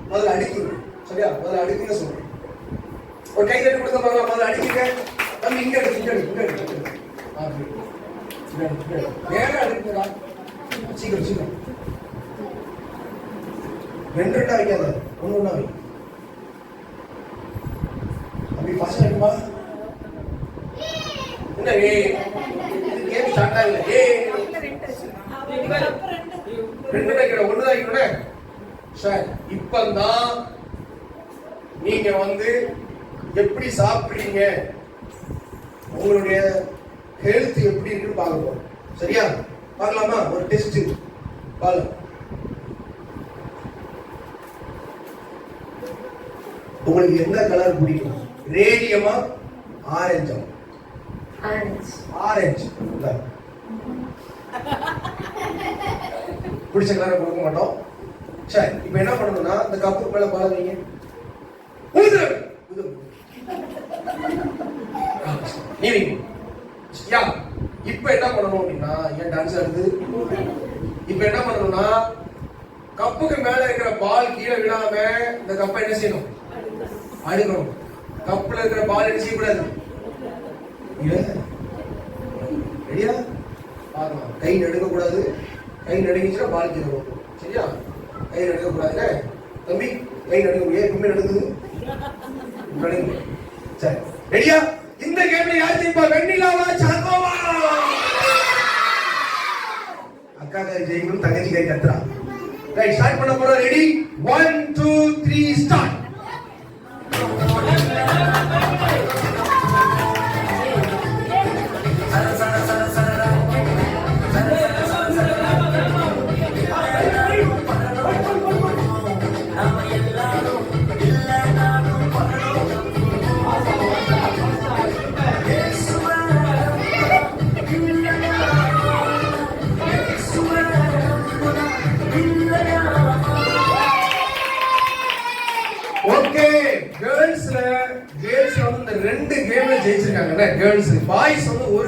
முதல்ல அடிக்குங்க. சரியா? முதல்ல அடிக்குங்க சொல்றேன். ஒரு கை தட்டி கொடுக்க பாருங்க. முதல்ல அடிக்குங்க. நம்ம இங்க இருக்கு. நேரம் அடிக்குங்கடா. சீக்கிரம். ரெண்டா வைக்காத, ஒண்ணு வை. அப்படி ஃபர்ஸ்ட் அடிக்குமா? என்ன கேம் ஸ்டார்ட் ஆகல. ரெண்டு வைக்கிற, ஒண்ணு தான் வைக்கணும். சார் இப்பதான் நீங்க எப்படி சாப்பிடுறீங்க, உங்களுடைய ஹெல்த் எப்படி இருக்குன்னு பார்க்கணும். சரியா? பார்க்கலாமா? ஒரு டெஸ்ட் பாருங்க. உங்களுக்கு எந்த கலர் பிடிக்கும்? ரேடியமா ஆரஞ்சா? ஆரஞ்சு பிடிச்ச கலரை கொடுக்க மாட்டோம். சரி, இப்ப என்ன பண்ணணும்னா இந்த கப்பு மேல பால் வைங்க. இப்ப என்ன பண்ணணும் அப்படின்னா, ஏன் டான்ஸ் ஆடுது? இப்ப என்ன பண்ணணும்னா கப்புக்கு மேல இருக்கிற பால் கீழே விழாம இந்த கப்பை என்ன செய்யணும்? அடுக்கணும். கப்புல இருக்கிற பால் என்ன செய்யக்கூடாது? ரெடியா? பாருங்க, கை நடுக்க கூடாது. கை நடுங்கிச்சுன்னா பால் கீழே வரும். சரியா? கை நடுக்க கூடாது. தம்பி கை நடுக்க முடியாது. எப்பவுமே நடுக்குது. சரி, ரெடியா? இந்த கேம்ல யார் ஜெயிப்பா? வெண்ணிலாவா சாக்கோவா? அக்கா கை ஜெயிக்கணும், தங்கச்சி கை கத்துறா. ரைட், ஸ்டார்ட் பண்ண போறோம். ரெடி? 1 2 3 ஸ்டார்ட். ஓகே, கேர்ள்ஸ் இந்த 2 கேம்ல ஜெயிச்சிருக்காங்க. கேர்ள்ஸ், பாய்ஸ் ஒரு